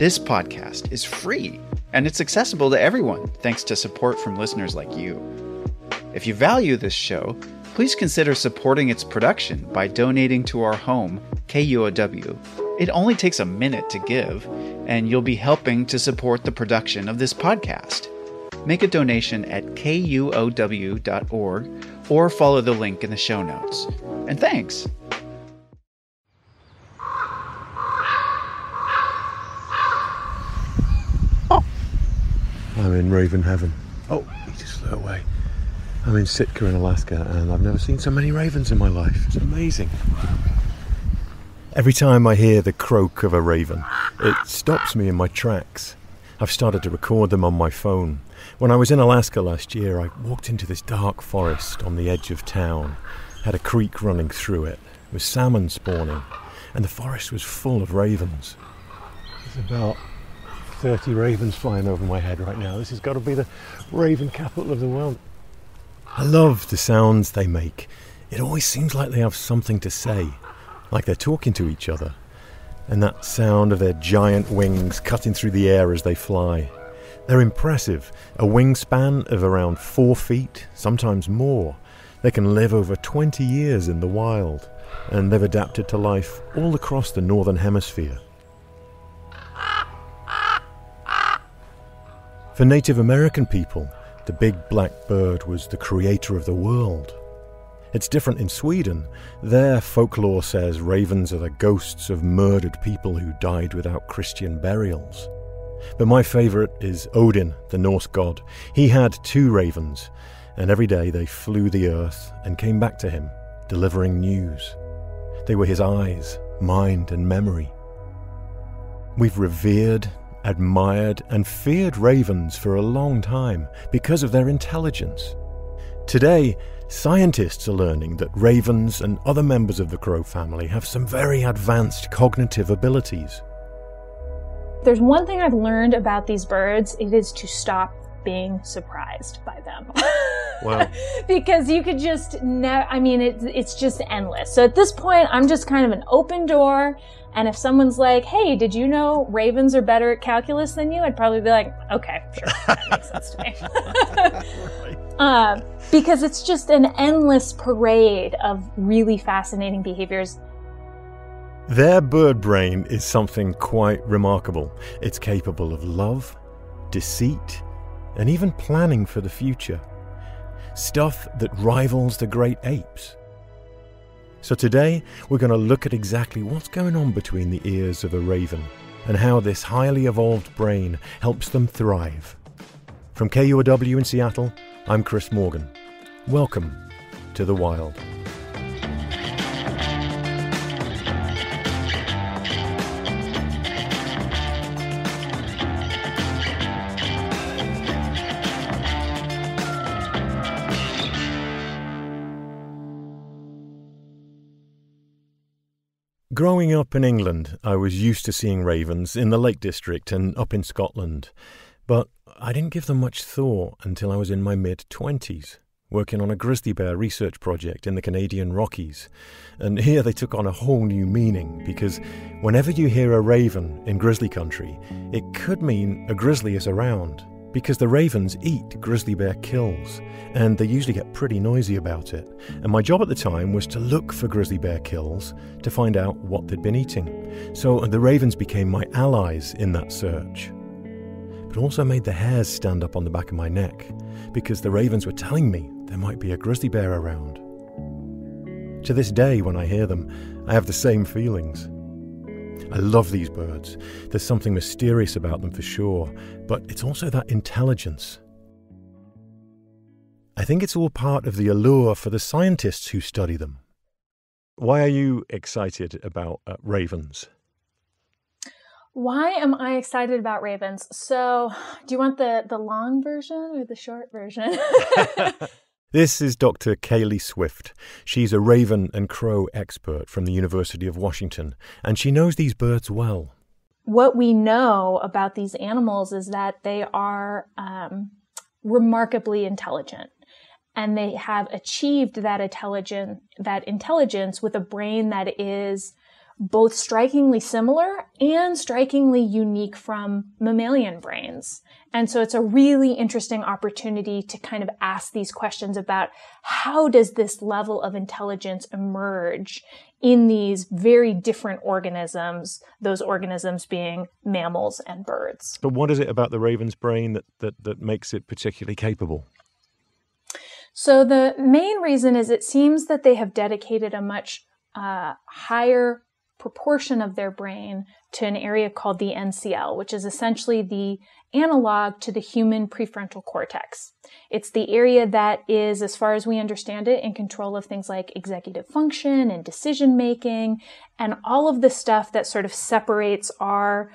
This podcast is free, and it's accessible to everyone thanks to support from listeners like you. If you value this show, please consider supporting its production by donating to our home, KUOW. It only takes a minute to give, and you'll be helping to support the production of this podcast. Make a donation at kuow.org or follow the link in the show notes. And thanks! I'm in Raven Heaven. Oh, he just flew away. I'm in Sitka in Alaska, and I've never seen so many ravens in my life. It's amazing. Every time I hear the croak of a raven, it stops me in my tracks. I've started to record them on my phone. When I was in Alaska last year, I walked into this dark forest on the edge of town, had a creek running through it, with salmon spawning, and the forest was full of ravens. There's about 30 ravens flying over my head right now. This has got to be the raven capital of the world. I love the sounds they make. It always seems like they have something to say, like they're talking to each other. And that sound of their giant wings cutting through the air as they fly. They're impressive. A wingspan of around 4 feet, sometimes more. They can live over 20 years in the wild, and they've adapted to life all across the northern hemisphere. For Native American people, the big black bird was the creator of the world. It's different in Sweden. Their folklore says ravens are the ghosts of murdered people who died without Christian burials. But my favourite is Odin, the Norse god. He had 2 ravens, and every day they flew the earth and came back to him, delivering news. They were his eyes, mind and memory. We've revered, admired and feared ravens for a long time because of their intelligence. Today, scientists are learning that ravens and other members of the crow family have some very advanced cognitive abilities. There's one thing I've learned about these birds, it is to stop being surprised by them. Wow. Because you could just, it's just endless. So at this point, I'm just kind of an open door. And if someone's like, hey, did you know ravens are better at calculus than you? I'd probably be like, okay, sure, that makes sense to me. Because it's just an endless parade of really fascinating behaviors. Their bird brain is something quite remarkable. It's capable of love, deceit, and even planning for the future. Stuff that rivals the great apes. So today, we're going to look at exactly what's going on between the ears of a raven and how this highly evolved brain helps them thrive. From KUOW in Seattle, I'm Chris Morgan. Welcome to the wild. Growing up in England, I was used to seeing ravens in the Lake District and up in Scotland, but I didn't give them much thought until I was in my mid-20s, working on a grizzly bear research project in the Canadian Rockies. And here they took on a whole new meaning, because whenever you hear a raven in grizzly country, it could mean a grizzly is around, because the ravens eat grizzly bear kills, and they usually get pretty noisy about it. And my job at the time was to look for grizzly bear kills to find out what they'd been eating. So the ravens became my allies in that search. But also made the hairs stand up on the back of my neck, because the ravens were telling me there might be a grizzly bear around. To this day, when I hear them, I have the same feelings. I love these birds. There's something mysterious about them for sure, but it's also that intelligence. I think it's all part of the allure for the scientists who study them. Why are you excited about ravens? Why am I excited about ravens? So, do you want the long version or the short version? This is Dr. Kaylee Swift. She's a raven and crow expert from the University of Washington, and she knows these birds well. What we know about these animals is that they are remarkably intelligent, and they have achieved that intelligence with a brain that is both strikingly similar and strikingly unique from mammalian brains. And so it's a really interesting opportunity to kind of ask these questions about how does this level of intelligence emerge in these very different organisms, those organisms being mammals and birds. But what is it about the raven's brain that makes it particularly capable? So the main reason is it seems that they have dedicated a much higher proportion of their brain to an area called the NCL, which is essentially the analog to the human prefrontal cortex. It's the area that is, as far as we understand it, in control of things like executive function and decision making and all of the stuff that sort of separates our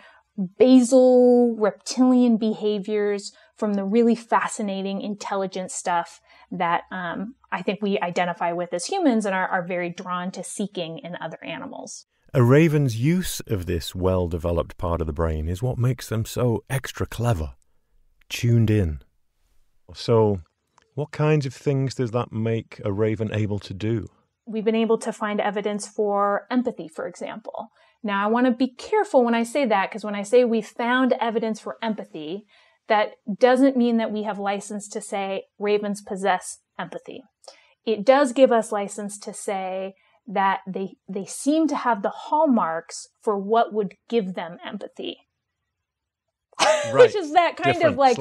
basal reptilian behaviors from the really fascinating intelligent stuff that I think we identify with as humans and are very drawn to seeking in other animals. A raven's use of this well-developed part of the brain is what makes them so extra clever, tuned in. So, what kinds of things does that make a raven able to do? We've been able to find evidence for empathy, for example. Now, I want to be careful when I say that, because when I say we found evidence for empathy, that doesn't mean that we have license to say ravens possess empathy. It does give us license to say that they seem to have the hallmarks for what would give them empathy. Right. Which is that kind of like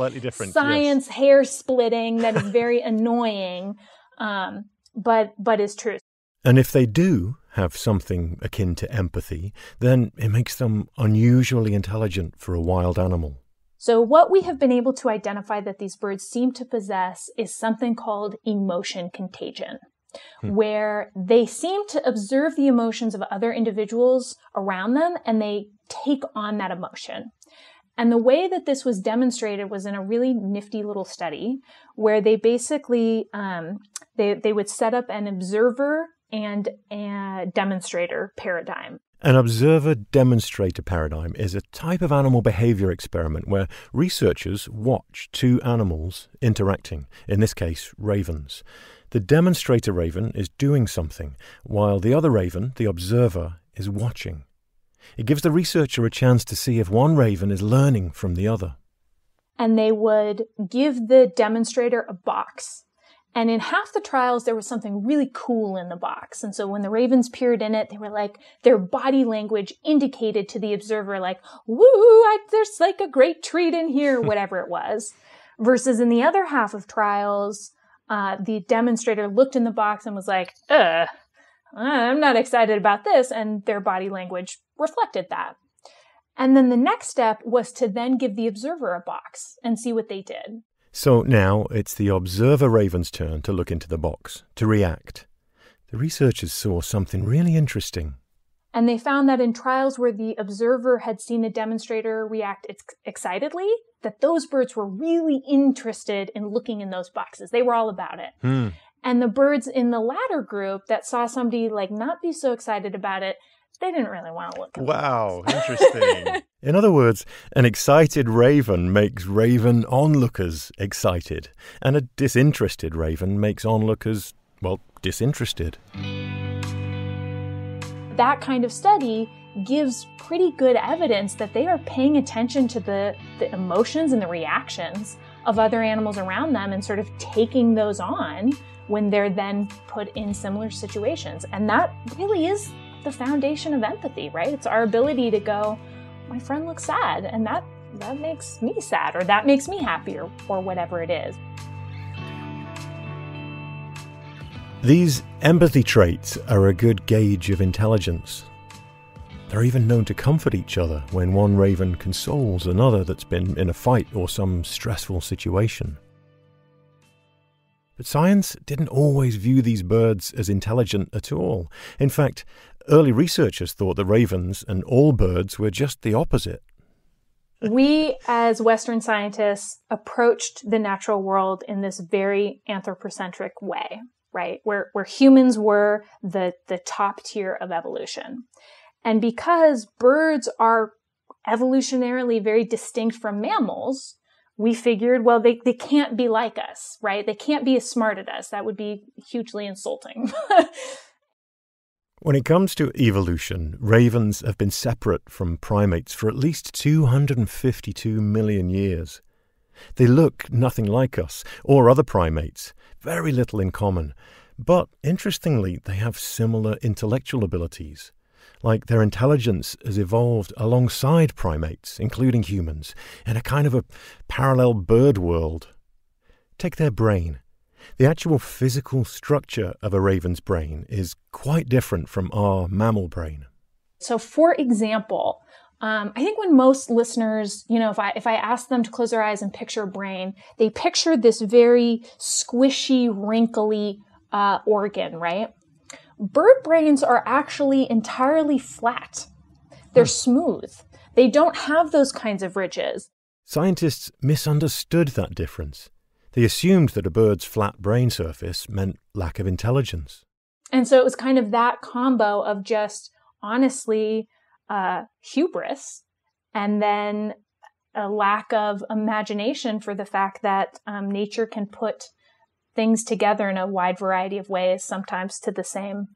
science hair splitting that is very annoying, but is true. And if they do have something akin to empathy, then it makes them unusually intelligent for a wild animal. So what we have been able to identify that these birds seem to possess is something called emotion contagion, where they seem to observe the emotions of other individuals around them and they take on that emotion. And the way that this was demonstrated was in a really nifty little study where they basically, they would set up an observer and a demonstrator paradigm. An observer-demonstrator paradigm is a type of animal behavior experiment where researchers watch two animals interacting, in this case, ravens. The demonstrator raven is doing something, while the other raven, the observer, is watching. It gives the researcher a chance to see if one raven is learning from the other. And they would give the demonstrator a box. And in half the trials, there was something really cool in the box. And so when the ravens peered in it, they were like, their body language indicated to the observer, like, woo, there's like a great treat in here, whatever it was. Versus in the other half of trials, the demonstrator looked in the box and was like, I'm not excited about this. And their body language reflected that. And then the next step was to then give the observer a box and see what they did. So now it's the observer raven's turn to look into the box, to react. The researchers saw something really interesting. And they found that in trials where the observer had seen a demonstrator react excitedly, that those birds were really interested in looking in those boxes. They were all about it. And the birds in the latter group that saw somebody like not be so excited about it, they didn't really want to look at Wow, interesting. In other words, an excited raven makes raven onlookers excited, and a disinterested raven makes onlookers, well, disinterested. That kind of study gives pretty good evidence that they are paying attention to the emotions and the reactions of other animals around them and sort of taking those on when they're then put in similar situations. And that really is the foundation of empathy, right? It's our ability to go, my friend looks sad, and that makes me sad, or that makes me happy, or whatever it is. These empathy traits are a good gauge of intelligence. They're even known to comfort each other when one raven consoles another that's been in a fight or some stressful situation. But science didn't always view these birds as intelligent at all. In fact, early researchers thought that ravens and all birds were just the opposite. We, as Western scientists, approached the natural world in this very anthropocentric way, right? Where humans were the top tier of evolution. And because birds are evolutionarily very distinct from mammals, we figured, well, they can't be like us, right? They can't be as smart as us. That would be hugely insulting. When it comes to evolution, ravens have been separate from primates for at least 252 million years. They look nothing like us or other primates, very little in common. But interestingly, they have similar intellectual abilities. Like their intelligence has evolved alongside primates, including humans, in a kind of a parallel bird world. Take their brain. The actual physical structure of a raven's brain is quite different from our mammal brain. So for example, I think when most listeners, if I ask them to close their eyes and picture a brain, they picture this very squishy, wrinkly organ, right? Bird brains are actually entirely flat. They're smooth. They don't have those kinds of ridges. Scientists misunderstood that difference. They assumed that a bird's flat brain surface meant lack of intelligence. And so it was kind of that combo of just, honestly, hubris and then a lack of imagination for the fact that nature can put things together in a wide variety of ways, sometimes to the same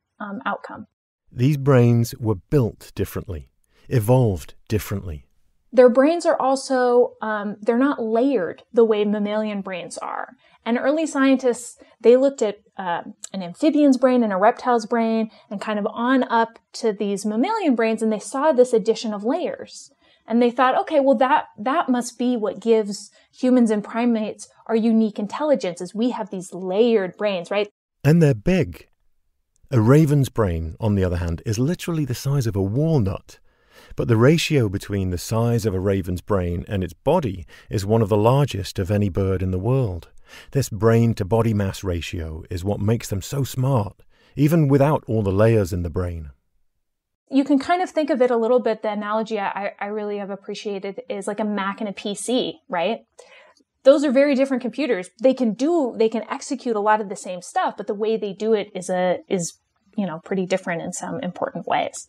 outcome. These brains were built differently, evolved differently. Their brains are also, they're not layered the way mammalian brains are. And early scientists, they looked at an amphibian's brain and a reptile's brain and kind of on up to these mammalian brains, and they saw this addition of layers. And they thought, okay, well, that must be what gives humans and primates our unique intelligence, is we have these layered brains, right? And they're big. A raven's brain, on the other hand, is literally the size of a walnut. But the ratio between the size of a raven's brain and its body is one of the largest of any bird in the world. This brain-to-body mass ratio is what makes them so smart, even without all the layers in the brain. You can kind of think of it a little bit, the analogy I really have appreciated is like a Mac and a PC, right? Those are very different computers. They can execute a lot of the same stuff, but the way they do it is pretty different in some important ways.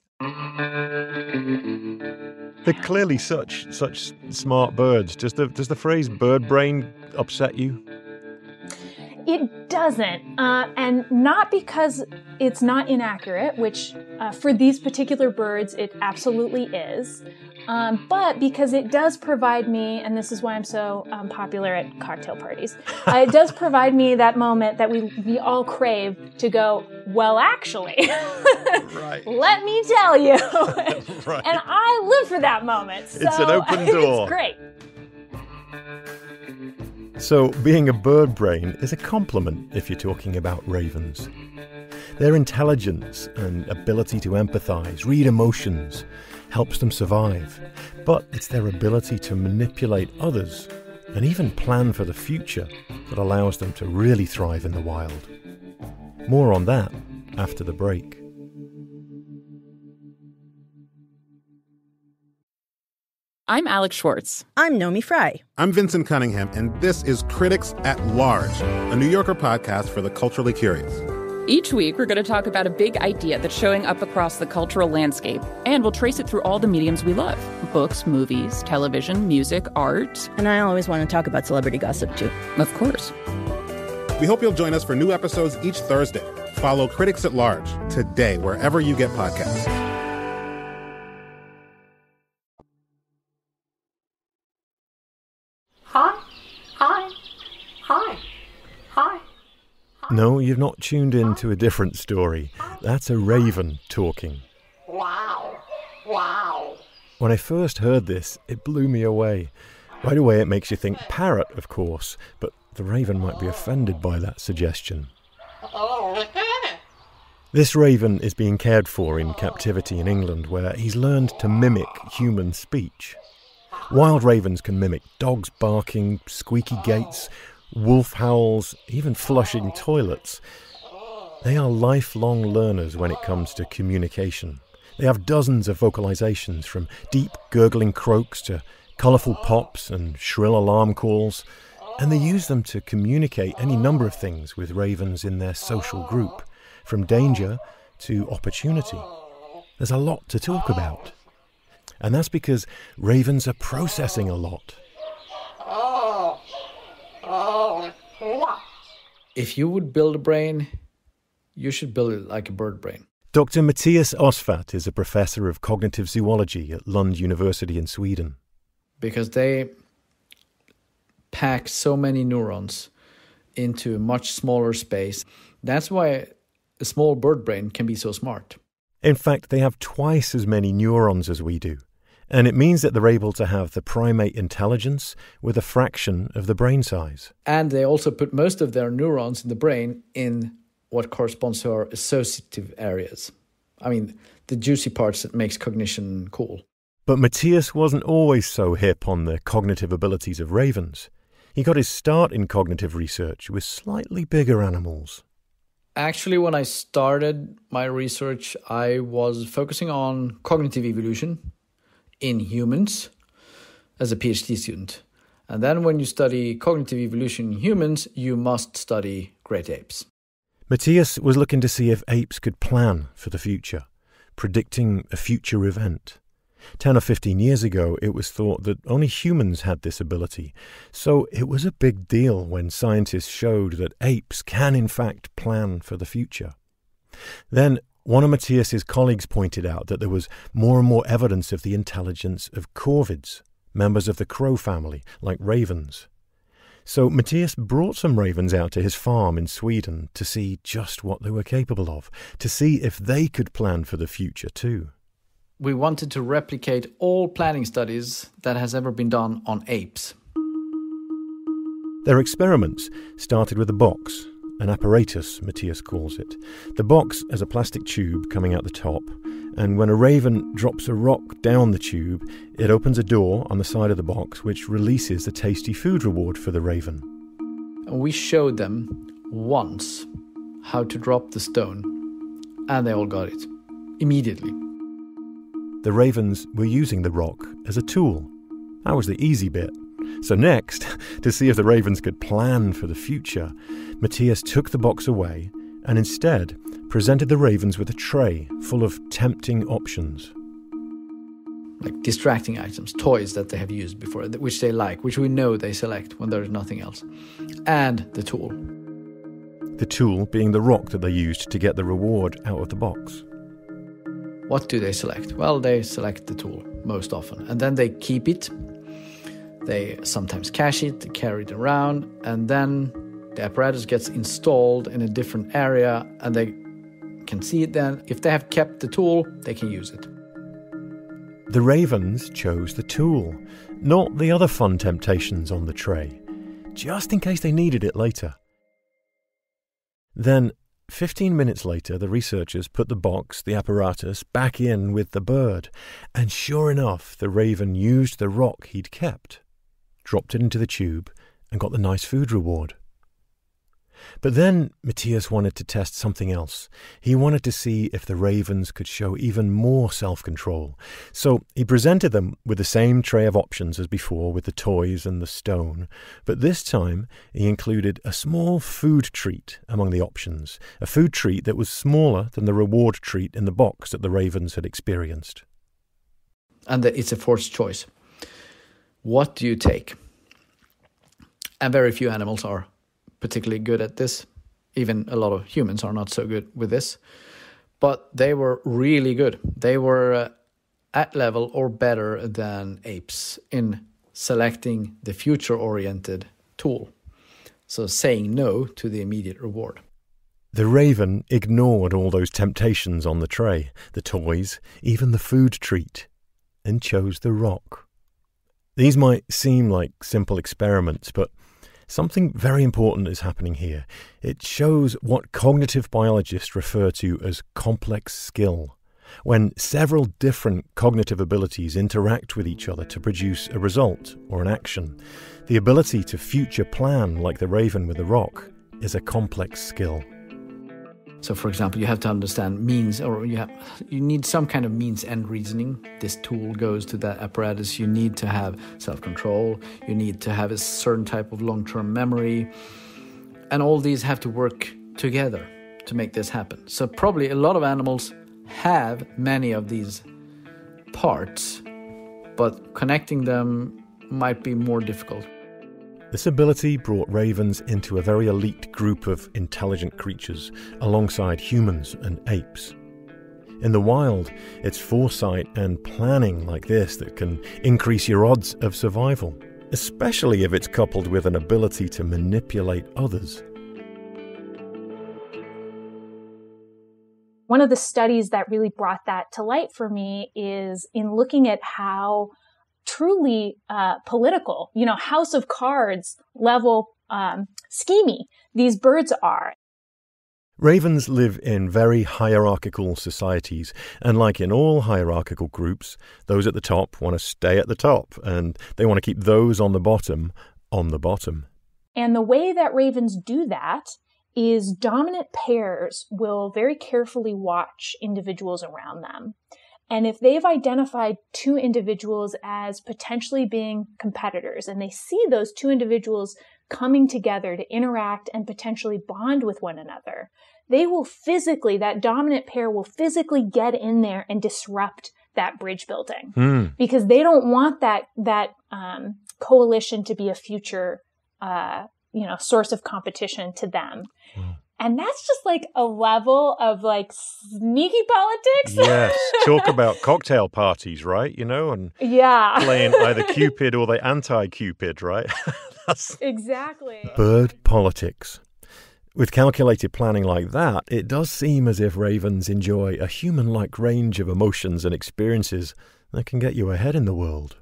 They're clearly such smart birds. Does the phrase bird brain upset you? It doesn't, and not because it's not inaccurate, which for these particular birds it absolutely is, but because it does provide me, and this is why I'm so popular at cocktail parties, it does provide me that moment that we all crave to go, well, actually, right. Let me tell you, right. And I live for that moment. So it's an open door. It's great. So being a bird brain is a compliment if you're talking about ravens. Their intelligence and ability to empathize, read emotions, helps them survive. But it's their ability to manipulate others and even plan for the future that allows them to really thrive in the wild. More on that after the break. I'm Alex Schwartz. I'm Nomi Fry. I'm Vincent Cunningham, and this is Critics at Large, a New Yorker podcast for the culturally curious. Each week, we're going to talk about a big idea that's showing up across the cultural landscape, and we'll trace it through all the mediums we love. Books, movies, television, music, art. And I always want to talk about celebrity gossip, too. Of course. We hope you'll join us for new episodes each Thursday. Follow Critics at Large today, wherever you get podcasts. Hi. No, you've not tuned in to a different story. That's a raven talking. Wow. When I first heard this, it blew me away. Right away it makes you think parrot, of course, but the raven might be offended by that suggestion. This raven is being cared for in captivity in England, where he's learned to mimic human speech. Wild ravens can mimic dogs barking, squeaky gates, wolf howls, even flushing toilets. They are lifelong learners when it comes to communication. They have dozens of vocalizations, from deep gurgling croaks to colourful pops and shrill alarm calls, and they use them to communicate any number of things with ravens in their social group, from danger to opportunity. There's a lot to talk about. And that's because ravens are processing a lot. If you would build a brain, you should build it like a bird brain. Dr. Mattias Osvat is a professor of cognitive zoology at Lund University in Sweden. Because they pack so many neurons into a much smaller space. That's why a small bird brain can be so smart. In fact, they have twice as many neurons as we do. And it means that they're able to have the primate intelligence with a fraction of the brain size. And they also put most of their neurons in the brain in what corresponds to our associative areas. I mean, the juicy parts that makes cognition cool. But Mattias wasn't always so hip on the cognitive abilities of ravens. He got his start in cognitive research with slightly bigger animals. Actually, when I started my research, I was focusing on cognitive evolution in humans as a PhD student. And then when you study cognitive evolution in humans, you must study great apes. Mattias was looking to see if apes could plan for the future, predicting a future event. 10 or 15 years ago, it was thought that only humans had this ability. So it was a big deal when scientists showed that apes can in fact plan for the future. Then one of Mattias's colleagues pointed out that there was more and more evidence of the intelligence of corvids, members of the crow family, like ravens. So Mattias brought some ravens out to his farm in Sweden to see just what they were capable of, to see if they could plan for the future too. We wanted to replicate all planning studies that has ever been done on apes. Their experiments started with a box, an apparatus, Mattias calls it. The box has a plastic tube coming out the top, and when a raven drops a rock down the tube, it opens a door on the side of the box which releases a tasty food reward for the raven. And we showed them once how to drop the stone, and they all got it immediately. The ravens were using the rock as a tool. That was the easy bit. So next, to see if the ravens could plan for the future, Mattias took the box away and instead presented the ravens with a tray full of tempting options. Like distracting items, toys that they have used before, which they like, which we know they select when there's nothing else. And the tool. The tool being the rock that they used to get the reward out of the box. What do they select? Well, they select the tool most often. And then they keep it. They sometimes cache it, they carry it around, and then the apparatus gets installed in a different area and they can see it then. If they have kept the tool, they can use it. The ravens chose the tool, not the other fun temptations on the tray, just in case they needed it later. Then, 15 minutes later, the researchers put the box, the apparatus, back in with the bird, and sure enough, the raven used the rock he'd kept, dropped it into the tube, and got the nice food reward. But then Mattias wanted to test something else. He wanted to see if the ravens could show even more self-control. So he presented them with the same tray of options as before with the toys and the stone. But this time he included a small food treat among the options, a food treat that was smaller than the reward treat in the box that the ravens had experienced. And it's a forced choice. What do you take? And very few animals are particularly good at this. Even a lot of humans are not so good with this. But they were really good. They were at level or better than apes in selecting the future-oriented tool. So saying no to the immediate reward. The raven ignored all those temptations on the tray, the toys, even the food treat, and chose the rock. These might seem like simple experiments, but something very important is happening here. It shows what cognitive biologists refer to as complex skill, when several different cognitive abilities interact with each other to produce a result or an action. The ability to future plan, like the raven with the rock, is a complex skill. So, for example, you have to understand means, or you need some kind of means-end reasoning. This tool goes to that apparatus. You need to have self-control. You need to have a certain type of long-term memory. And all these have to work together to make this happen. So probably a lot of animals have many of these parts, but connecting them might be more difficult. This ability brought ravens into a very elite group of intelligent creatures alongside humans and apes. In the wild, it's foresight and planning like this that can increase your odds of survival, especially if it's coupled with an ability to manipulate others. One of the studies that really brought that to light for me is in looking at how truly political, House of Cards level schemy these birds are. Ravens live in very hierarchical societies, and like in all hierarchical groups, those at the top want to stay at the top, and they want to keep those on the bottom on the bottom. And the way that ravens do that is dominant pairs will very carefully watch individuals around them. And if they've identified two individuals as potentially being competitors, and they see those two individuals coming together to interact and potentially bond with one another, they will physically, that dominant pair will physically get in there and disrupt that bridge building. Because they don't want that coalition to be a future source of competition to them. And that's just like a level of like sneaky politics. Yes. Talk about cocktail parties, right? And playing either Cupid or the anti-Cupid, right? Exactly. Bird politics. With calculated planning like that, it does seem as if ravens enjoy a human-like range of emotions and experiences that can get you ahead in the world.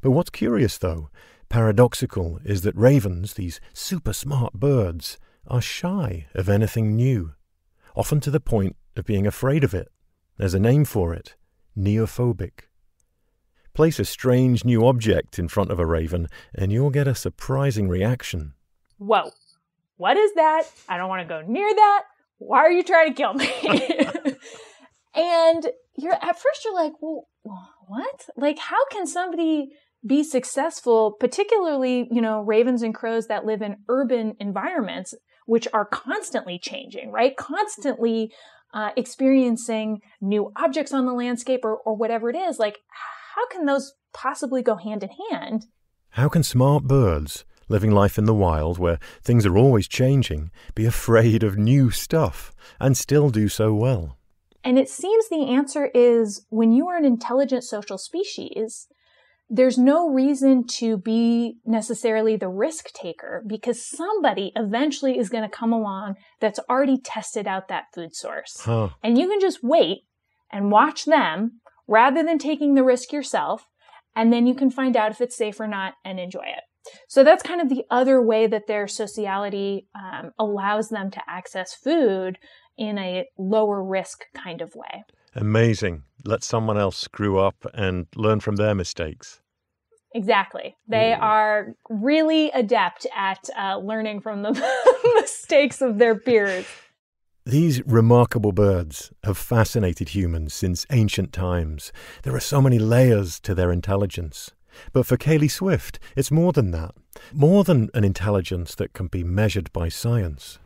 But what's curious, though, paradoxical, is that ravens, these super smart birds, are shy of anything new, often to the point of being afraid of it. There's a name for it, neophobic. Place a strange new object in front of a raven and you'll get a surprising reaction. Whoa, what is that? I don't want to go near that. Why are you trying to kill me? And at first you're like, well, what? Like, how can somebody be successful, particularly, ravens and crows that live in urban environments, which are constantly changing, right? Constantly experiencing new objects on the landscape or whatever it is. Like, how can those possibly go hand in hand? How can smart birds, living life in the wild where things are always changing, be afraid of new stuff and still do so well? And it seems the answer is when you are an intelligent social species, there's no reason to be necessarily the risk taker because somebody eventually is going to come along that's already tested out that food source. And you can just wait and watch them rather than taking the risk yourself. And then you can find out if it's safe or not and enjoy it. So that's kind of the other way that their sociality allows them to access food in a lower risk kind of way. Amazing. Let someone else screw up and learn from their mistakes. Exactly. They are really adept at learning from the mistakes of their peers. These remarkable birds have fascinated humans since ancient times. There are so many layers to their intelligence. But for Kaylee Swift, it's more than that. More than an intelligence that can be measured by science.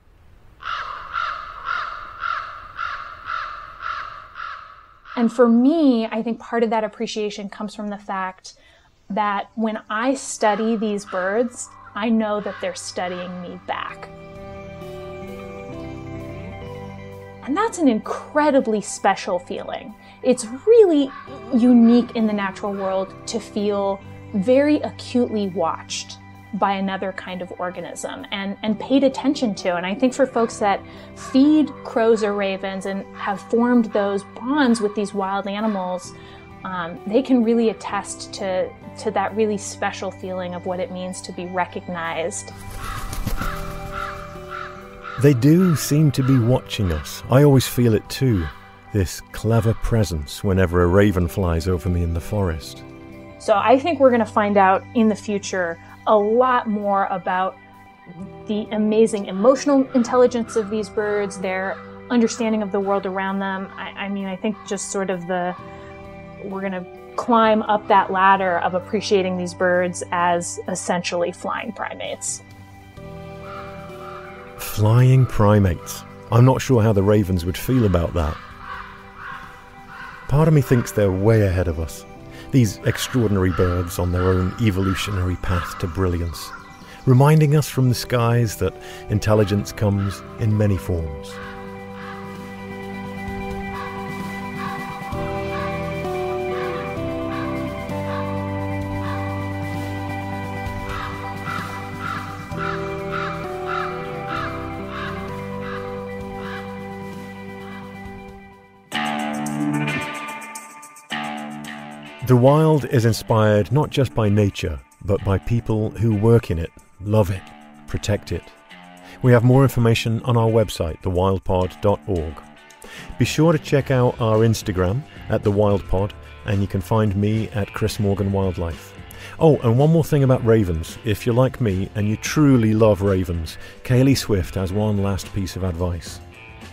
And for me, I think part of that appreciation comes from the fact that when I study these birds, I know that they're studying me back. And that's an incredibly special feeling. It's really unique in the natural world to feel very acutely watched by another kind of organism and paid attention to. And I think for folks that feed crows or ravens and have formed those bonds with these wild animals, they can really attest to that really special feeling of what it means to be recognized. They do seem to be watching us. I always feel it too, this clever presence whenever a raven flies over me in the forest. So I think we're going to find out in the future a lot more about the amazing emotional intelligence of these birds, their understanding of the world around them. I think just sort of we're going to climb up that ladder of appreciating these birds as essentially flying primates. Flying primates. I'm not sure how the ravens would feel about that. Part of me thinks they're way ahead of us. These extraordinary birds on their own evolutionary path to brilliance, reminding us from the skies that intelligence comes in many forms. The wild is inspired not just by nature, but by people who work in it, love it, protect it. We have more information on our website, thewildpod.org. Be sure to check out our Instagram at thewildpod, and you can find me at Chris Morgan Wildlife. Oh, and one more thing about ravens. If you're like me and you truly love ravens, Kaylee Swift has one last piece of advice.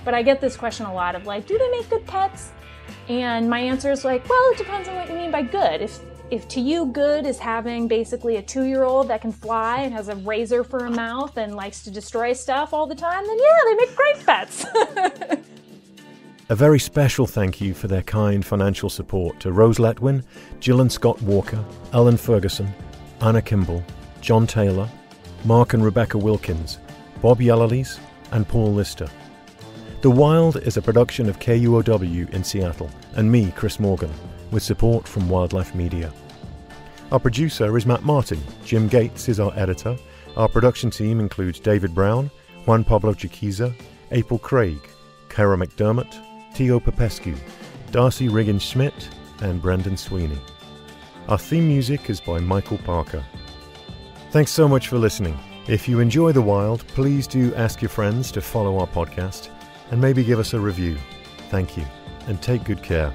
But I get this question a lot of like, do they make good pets? And my answer is like, well, it depends on what you mean by good. If to you good is having basically a 2-year-old that can fly and has a razor for a mouth and likes to destroy stuff all the time, then yeah, they make great pets. A very special thank you for their kind financial support to Rose Letwin, Jill and Scott Walker, Ellen Ferguson, Anna Kimball, John Taylor, Mark and Rebecca Wilkins, Bob Yellerlees, and Paul Lister. The Wild is a production of KUOW in Seattle and me, Chris Morgan, with support from Wildlife Media. Our producer is Matt Martin. Jim Gates is our editor. Our production team includes David Brown, Juan Pablo Chiquiza, April Craig, Kara McDermott, Tio Popescu, Darcy Riggins-Schmidt, and Brendan Sweeney. Our theme music is by Michael Parker. Thanks so much for listening. If you enjoy The Wild, please do ask your friends to follow our podcast and maybe give us a review. Thank you, and take good care.